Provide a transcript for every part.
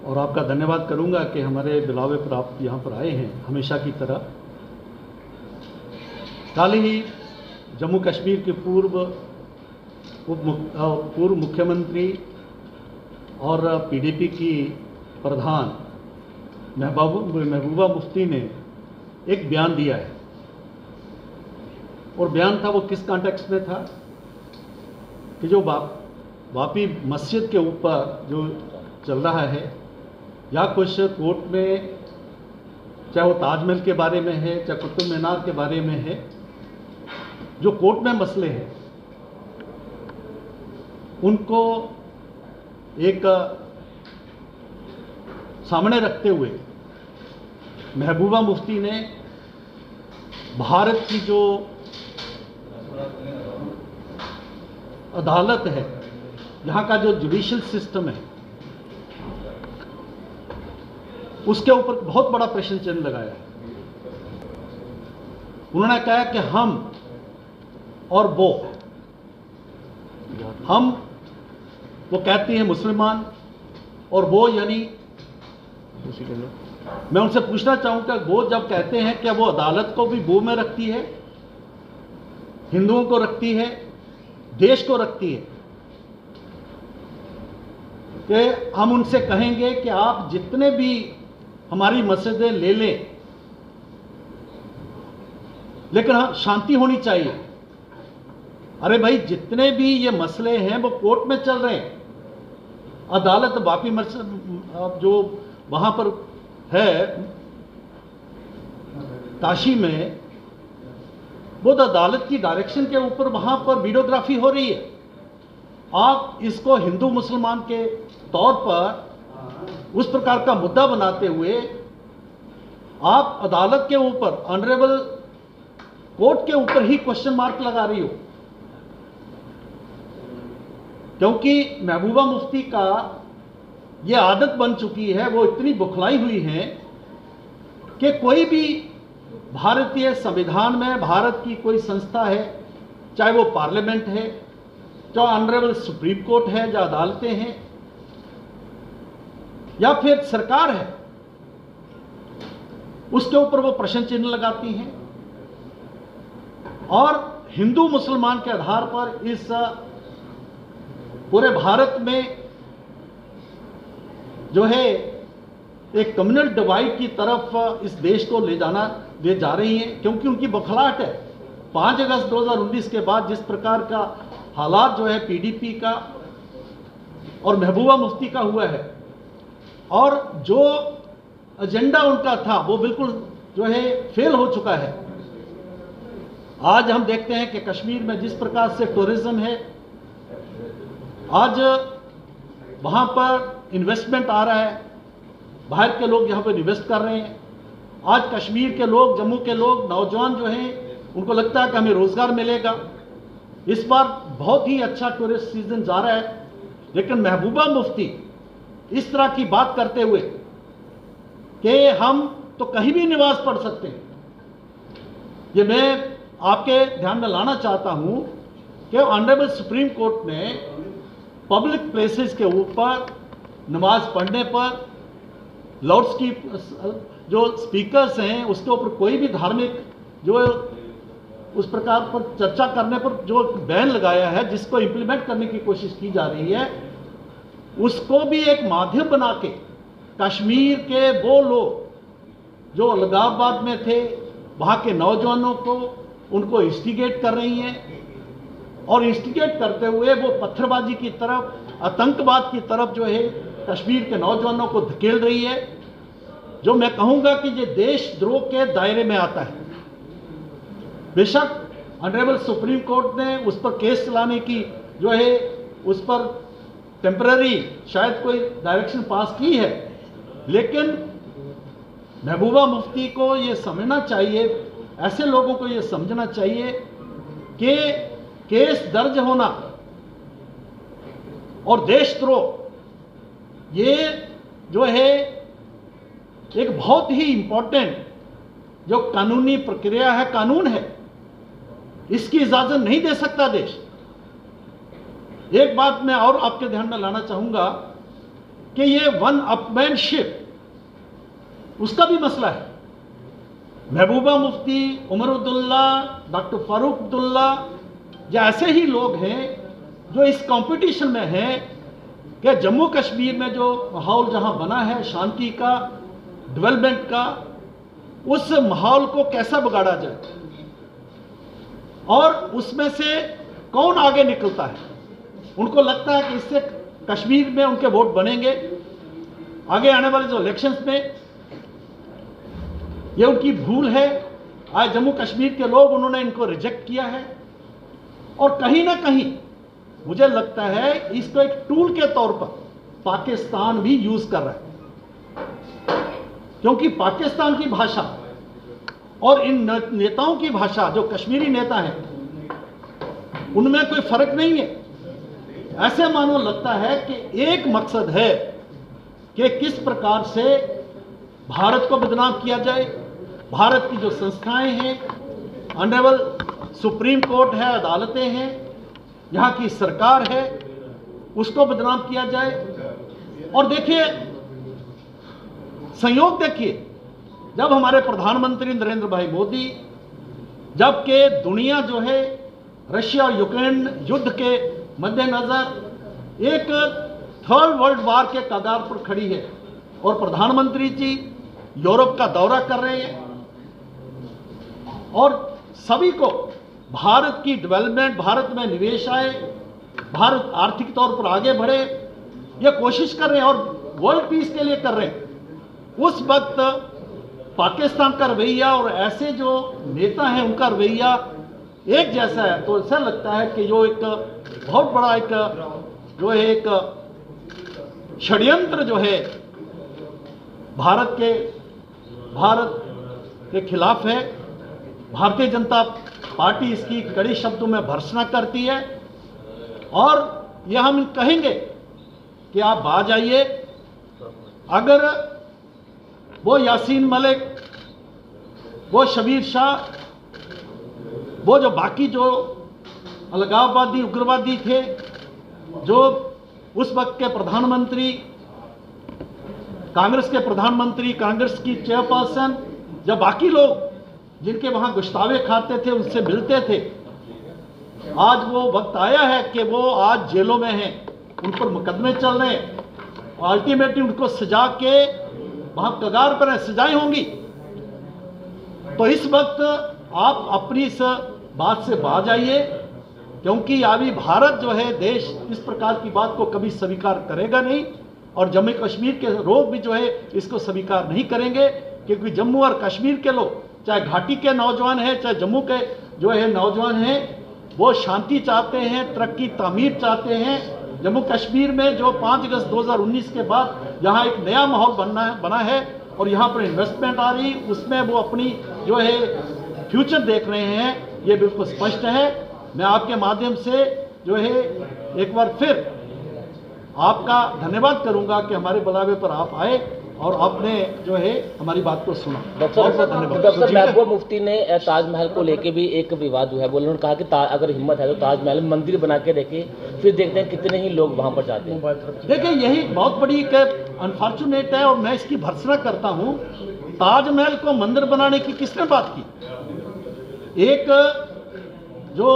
और आपका धन्यवाद करूंगा कि हमारे बुलावे पर आप यहाँ पर आए हैं हमेशा की तरह। कल ही जम्मू कश्मीर के पूर्व मुख्यमंत्री और पीडीपी की प्रधान महबूबा मुफ्ती ने एक बयान दिया है, और बयान था वो किस कॉन्टेक्स्ट में था कि जो वापी मस्जिद के ऊपर जो चल रहा है या कुछ कोर्ट में, चाहे वो ताजमहल के बारे में है, चाहे कुतुब मीनार के बारे में है, जो कोर्ट में मसले हैं उनको एक सामने रखते हुए महबूबा मुफ्ती ने भारत की जो अदालत है, यहाँ का जो जुडिशियल सिस्टम है, उसके ऊपर बहुत बड़ा प्रश्न चिन्ह लगाया है। उन्होंने कहा कि हम और हम वो कहती हैं मुसलमान, और वो यानी मैं उनसे पूछना चाहूंगा, वो जब कहते हैं कि वो अदालत को भी बो में रखती है, हिंदुओं को रखती है, देश को रखती है, कि हम उनसे कहेंगे कि आप जितने भी हमारी मस्जिदें ले लें, लेकिन हाँ शांति होनी चाहिए। अरे भाई, जितने भी ये मसले हैं वो कोर्ट में चल रहे हैं। अदालत वापी मस्जिद जो वहां पर है काशी में, वो अदालत की डायरेक्शन के ऊपर वहां पर वीडियोग्राफी हो रही है। आप इसको हिंदू मुसलमान के तौर पर उस प्रकार का मुद्दा बनाते हुए आप अदालत के ऊपर, ऑनरेबल कोर्ट के ऊपर ही क्वेश्चन मार्क लगा रही हो, क्योंकि महबूबा मुफ्ती का ये आदत बन चुकी है, वो इतनी बुखलाई हुई है कि कोई भी भारतीय संविधान में भारत की कोई संस्था है, चाहे वो पार्लियामेंट है, चाहे ऑनरेबल सुप्रीम कोर्ट है, या अदालतें हैं, या फिर सरकार है, उसके ऊपर वो प्रश्न चिन्ह लगाती हैं और हिंदू मुसलमान के आधार पर इस पूरे भारत में जो है एक कम्युनल डिवाइड की तरफ इस देश को ले जा रही हैं, क्योंकि उनकी बौखलाहट है। 5 अगस्त 2019 के बाद जिस प्रकार का हालात जो है पीडीपी का और महबूबा मुफ्ती का हुआ है, और जो एजेंडा उनका था वो बिल्कुल जो है फेल हो चुका है। आज हम देखते हैं कि कश्मीर में जिस प्रकार से टूरिज्म है, आज वहाँ पर इन्वेस्टमेंट आ रहा है, बाहर के लोग यहाँ पर इन्वेस्ट कर रहे हैं। आज कश्मीर के लोग, जम्मू के लोग, नौजवान जो हैं, उनको लगता है कि हमें रोज़गार मिलेगा। इस बार बहुत ही अच्छा टूरिस्ट सीजन जा रहा है, लेकिन महबूबा मुफ्ती इस तरह की बात करते हुए कि हम तो कहीं भी निवास पढ़ सकते हैं, ये मैं आपके ध्यान में लाना चाहता हूं कि ऑनरेबल सुप्रीम कोर्ट ने पब्लिक प्लेसेस के ऊपर नमाज पढ़ने पर जो स्पीकर्स हैं उसके ऊपर कोई भी धार्मिक जो उस प्रकार पर चर्चा करने पर जो बैन लगाया है, जिसको इंप्लीमेंट करने की कोशिश की जा रही है, उसको भी एक माध्यम बना के कश्मीर के वो लोग जो अलगाववाद में थे, वहाँ के नौजवानों को उनको इंस्टिगेट कर रही हैं, और इंस्टिगेट करते हुए वो पत्थरबाजी की तरफ, आतंकवाद की तरफ जो है कश्मीर के नौजवानों को धकेल रही है, जो मैं कहूँगा कि ये देशद्रोह के दायरे में आता है। बेशक ऑनरेबल सुप्रीम कोर्ट ने उस पर केस चलाने की जो है उस पर टेम्पररी शायद कोई डायरेक्शन पास की है, लेकिन महबूबा मुफ्ती को ये समझना चाहिए, ऐसे लोगों को ये समझना चाहिए कि केस दर्ज होना और देशद्रोह ये जो है एक बहुत ही इंपॉर्टेंट जो कानूनी प्रक्रिया है, कानून है, इसकी इजाजत नहीं दे सकता देश। एक बात मैं और आपके ध्यान में लाना चाहूंगा कि ये वन अपमैनशिप उसका भी मसला है। महबूबा मुफ्ती, उमर अब्दुल्ला, डॉक्टर फारूक अब्दुल्ला जो ऐसे ही लोग हैं जो इस कंपटीशन में हैं कि जम्मू कश्मीर में जो माहौल जहां बना है शांति का, डेवलपमेंट का, उस माहौल को कैसा बिगाड़ा जाए और उसमें से कौन आगे निकलता है। उनको लगता है कि इससे कश्मीर में उनके वोट बनेंगे, आगे आने वाले जो इलेक्शंस में। ये उनकी भूल है। आज जम्मू कश्मीर के लोग उन्होंने इनको रिजेक्ट किया है और कहीं ना कहीं मुझे लगता है इसको एक टूल के तौर पर पाकिस्तान भी यूज कर रहा है, क्योंकि पाकिस्तान की भाषा और इन नेताओं की भाषा जो कश्मीरी नेता हैं उनमें कोई फर्क नहीं है। ऐसे मानो लगता है कि एक मकसद है कि किस प्रकार से भारत को बदनाम किया जाए, भारत की जो संस्थाएं हैं, ऑनरेबल सुप्रीम कोर्ट है, अदालतें हैं, यहाँ की सरकार है, उसको बदनाम किया जाए। और देखिए संयोग देखिए, जब हमारे प्रधानमंत्री नरेंद्र भाई मोदी, जबकि दुनिया जो है रशिया और यूक्रेन युद्ध के मद्देनजर एक थर्ड वर्ल्ड वार के कगार पर खड़ी है और प्रधानमंत्री जी यूरोप का दौरा कर रहे हैं और सभी को भारत की डेवलपमेंट, भारत में निवेश आए, भारत आर्थिक तौर पर आगे बढ़े, ये कोशिश कर रहे हैं और वर्ल्ड पीस के लिए कर रहे हैं। उस वक्त पाकिस्तान का रवैया और ऐसे जो नेता हैं उनका रवैया एक जैसा है, तो ऐसा लगता है कि जो एक बहुत बड़ा एक जो है एक षड्यंत्र जो है भारत के खिलाफ है। भारतीय जनता पार्टी इसकी कड़े शब्दों में भर्त्सना करती है और यह हम कहेंगे कि आप बाज आइए। अगर वो यासीन मलिक, वो शबीर शाह, वो जो बाकी जो अलगाववादी उग्रवादी थे, जो उस वक्त के प्रधानमंत्री, कांग्रेस के प्रधानमंत्री, कांग्रेस की चेयरपर्सन, जब बाकी लोग जिनके वहां गुश्तावे खाते थे उनसे मिलते थे, आज वो वक्त आया है कि वो आज जेलों में हैं, उन पर मुकदमे चल रहे हैं और अल्टीमेटली उनको सजा के वहां कगार पर है, सजाएं होंगी। तो इस वक्त आप अपनी इस बात से बाज आइए, क्योंकि अभी भारत जो है देश इस प्रकार की बात को कभी स्वीकार करेगा नहीं और जम्मू कश्मीर के लोग भी जो है इसको स्वीकार नहीं करेंगे, क्योंकि जम्मू और कश्मीर के लोग, चाहे घाटी के नौजवान हैं, चाहे जम्मू के जो है नौजवान हैं, वो शांति चाहते हैं, तरक्की तामीर चाहते हैं। जम्मू कश्मीर में जो 5 अगस्त 2019 के बाद यहाँ एक नया माहौल बना है और यहाँ पर इन्वेस्टमेंट आ रही, उसमें वो अपनी जो है फ्यूचर देख रहे हैं, ये बिल्कुल स्पष्ट है। मैं आपके माध्यम से जो है एक बार फिर आपका धन्यवाद करूंगा कि हमारे बुलावे पर आप आए और आपने जो है हमारी बात को सुना। डॉक्टर महबूबा मुफ्ती ने ताजमहल को लेके भी एक विवाद जो है बोले, उन्होंने कहा कि अगर हिम्मत है तो ताजमहल में मंदिर बना के देखे, फिर देखते हैं कितने ही लोग वहां पर जाते हैं। देखिए यही बहुत बड़ी अनफॉर्चुनेट है और मैं इसकी भर्त्सना करता हूं। ताजमहल को मंदिर बनाने की किसने बात की? एक जो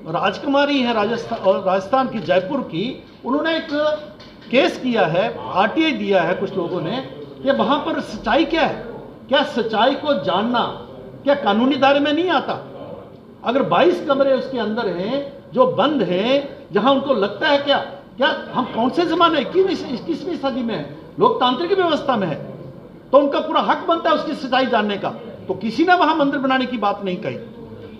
राजकुमारी है राजस्थान की, जयपुर की, उन्होंने एक केस किया है, आरटीआई दिया है कुछ लोगों ने कि वहां पर सच्चाई क्या है। क्या सच्चाई को जानना क्या कानूनी दायरे में नहीं आता? अगर 22 कमरे उसके अंदर हैं जो बंद हैं, जहां उनको लगता है क्या हम कौन से जमाने 21वीं सदी में है, लोकतांत्रिक व्यवस्था में है, तो उनका पूरा हक बनता है उसकी सच्चाई जानने का। तो किसी ने वहां मंदिर बनाने की बात नहीं कही।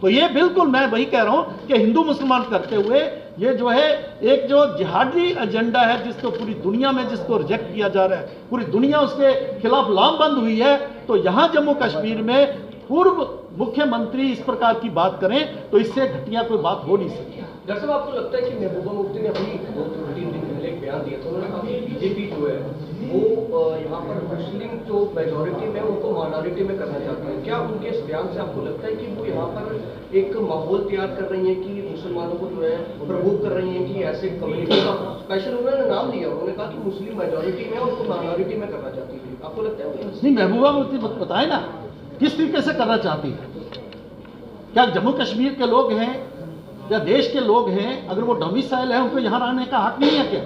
तो ये बिल्कुल मैं वही कह रहा हूं कि हिंदू मुसलमान करते हुए ये जो है एक जो जिहादी एजेंडा है, जिसको पूरी दुनिया में जिसको रिजेक्ट किया जा रहा है, पूरी दुनिया उसके खिलाफ लामबंद हुई है। तो यहाँ जम्मू कश्मीर में पूर्व मुख्यमंत्री इस प्रकार की बात करें तो इससे घटिया कोई बात हो नहीं सकती। डॉक्टर साहब, आपको लगता है कि महबूबा मुफ्ती ने अपनी 2-3 दिन पहले एक बयान दिया था, उन्होंने कहा कि बीजेपी जो है वो यहाँ पर मुस्लिम जो मेजॉरिटी में उनको माइनॉरिटी में करना चाहते हैं, क्या उनके इस बयान से आपको लगता है कि वो यहाँ पर एक माहौल तैयार कर रही हैं कि मुसलमानों को जो है प्रवोक कर रही हैं कि ऐसे कम्युनिटी का स्पेशल उन्होंने नाम लिया, उन्होंने कहा कि मुस्लिम मेजॉरिटी में उनको माइनॉरिटी में करना चाहती थी, आपको लगता है? नहीं, महबूबा मुफ्ती बताए ना किस तरीके से करना चाहती है। क्या जम्मू कश्मीर के लोग हैं या देश के लोग हैं, अगर वो डोमिसाइल है उनको यहाँ रहने का हक नहीं है क्या?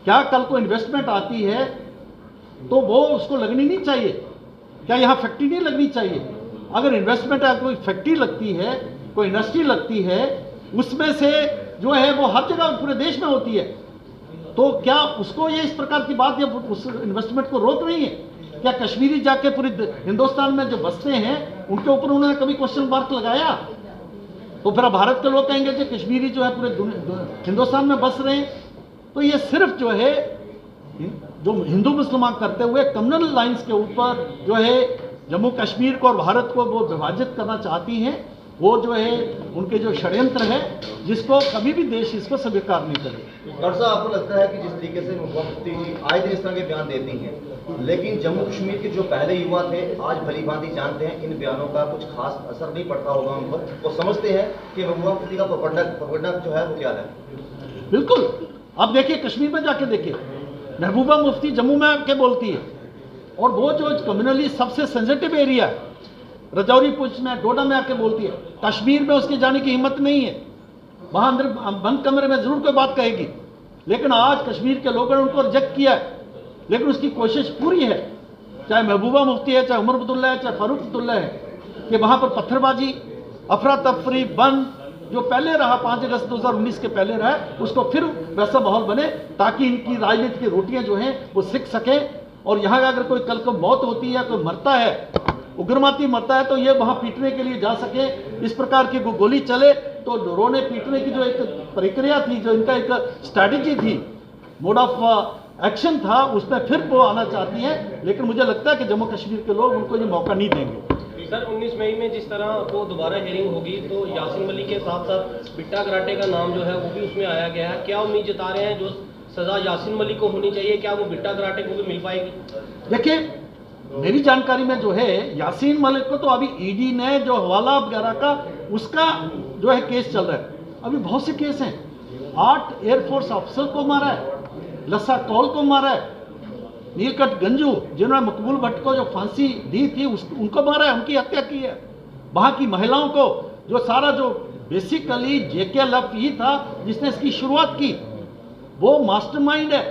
क्या कल को इन्वेस्टमेंट आती है तो वो उसको लगनी नहीं चाहिए? क्या यहाँ फैक्ट्री नहीं लगनी चाहिए? अगर इन्वेस्टमेंट है, कोई फैक्ट्री लगती है, कोई इंडस्ट्री लगती है, उसमें से जो है वो हर जगह पूरे देश में होती है, तो क्या उसको ये इस प्रकार की बात या उस इन्वेस्टमेंट को रोक रही है? क्या कश्मीरी जाके पूरे हिंदुस्तान में जो बसते हैं उनके ऊपर उन्होंने कभी क्वेश्चन मार्क लगाया? तो फिर भारत के लोग कहेंगे कि कश्मीरी जो है पूरे हिंदुस्तान में बस रहे हैं। तो ये सिर्फ जो है जो हिंदू मुसलमान करते हुए कम्युनल लाइंस के ऊपर जो है जम्मू कश्मीर को और भारत को वो विभाजित करना चाहती हैं, वो जो है उनके जो षड्यंत्र है जिसको कभी भी देश इसको स्वीकार नहीं करे। डॉक्टर साहब, आपको लगता है कि जिस तरीके से मुफ्ती जी आए दिन इस तरह के बयान देती हैं, लेकिन जम्मू कश्मीर के जो पहले युवा थे आज भली भांति जानते हैं इन बयानों का कुछ खास असर नहीं पड़ता होगा उन पर, वो समझते हैं कि मुफ्ती का प्रोपेगेंडा जो है वो क्या है? बिल्कुल। अब देखिए कश्मीर में जाके देखिए, महबूबा मुफ्ती जम्मू में आके बोलती है, और वो जो कम्युनली सबसे सेंसिटिव एरिया है रजौरी पुंछ में, डोडा में आके बोलती है। कश्मीर में उसके जाने की हिम्मत नहीं है, वहां अंदर बंद कमरे में जरूर कोई बात कहेगी, लेकिन आज कश्मीर के लोगों ने उनको रिजेक्ट किया है, लेकिन उसकी कोशिश पूरी है, चाहे महबूबा मुफ्ती है, चाहे उमर अब्दुल्ला है, चाहे फारूक अब्दुल्ला है, कि वहां पर पत्थरबाजी, अफरा तफरी, बंद जो पहले रहा 5 अगस्त 2019 के पहले रहा, उसको फिर वैसा माहौल बने ताकि इनकी राजनीति की रोटियां जो हैं वो सिक सके। और यहाँ अगर कोई कल को मौत होती है, कोई मरता है, उग्रवादी मरता है, तो ये वहाँ पीटने के लिए जा सके, इस प्रकार की गोली चले, तो रोने पीटने की जो एक प्रक्रिया थी, जो इनका एक स्ट्रैटेजी थी, मोड ऑफ एक्शन था, उसमें फिर वो आना चाहती हैं। लेकिन मुझे लगता है कि जम्मू कश्मीर के लोग उनको ये मौका नहीं देंगे। सर 19 मई में जिस तरह आपको दोबारा हियरिंग होगी तो यासीन मलिक के साथ साथ बिट्टा कराटे का नाम जो है वो भी उसमें आया गया है, क्या उम्मीद जता रहे हैं जो सजा यासीन मलिक को होनी चाहिए, क्या वो बिट्टा कराटे को भी मिल पाएगी? देखिए, मेरी जानकारी में जो है यासीन मलिक को तो अभी ईडी ने जो हवाला वगैरह का उसका जो है केस चल रहा है, अभी बहुत से केस हैं। 8 एयरफोर्स अफसर को मारा है, लस्सा कौल को मारा है, नीलकंठ गंजू जिन्होंने मकबूल भट्ट को जो फांसी दी थी उनको मारा है, उनकी हत्या की है। वहाँ की महिलाओं को जो सारा जो बेसिकली JKLF ही था जिसने इसकी शुरुआत की, वो मास्टरमाइंड है।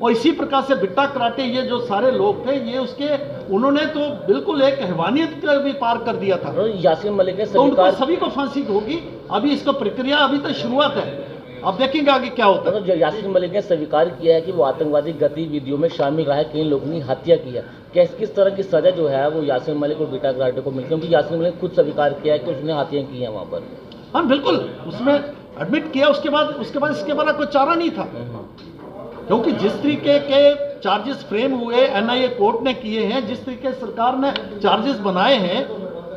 और इसी प्रकार से बिट्टा कराटे ये जो सारे लोग थे ये उसके उन्होंने तो बिल्कुल एक हैवानियत का भी पार कर दिया था। यासीन मलिक ने तो उनको सभी को फांसी होगी, अभी इसका प्रक्रिया अभी तो शुरुआत है, अब देखेंगे आगे क्या होता है। यासीन मलिक ने स्वीकार किया है कि वो आतंकवादी गतिविधियों में शामिल रहा है, कई लोगों ने हत्या की है, किस तरह की सजा जो है वो यासीन मलिक और बिट्टा कराटे को मिलती है? क्योंकि यासीन मलिक खुद स्वीकार किया है कि उसने हत्या की है वहाँ पर। हाँ बिल्कुल, उसमें एडमिट किया, उसके बाद इसके बाद कोई चारा नहीं था, क्योंकि जिस तरीके के चार्जेस फ्रेम हुए NIA कोर्ट ने किए हैं, जिस तरीके सरकार ने चार्जेस बनाए हैं,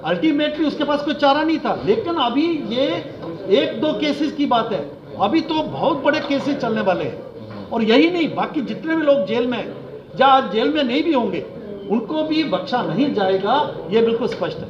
अल्टीमेटली उसके पास कोई चारा नहीं था। लेकिन अभी ये 1-2 केसेस की बात है, अभी तो बहुत बड़े केसेस चलने वाले हैं। और यही नहीं, बाकी जितने भी लोग जेल में या जेल में नहीं भी होंगे उनको भी बख्शा नहीं जाएगा, ये बिल्कुल स्पष्ट है।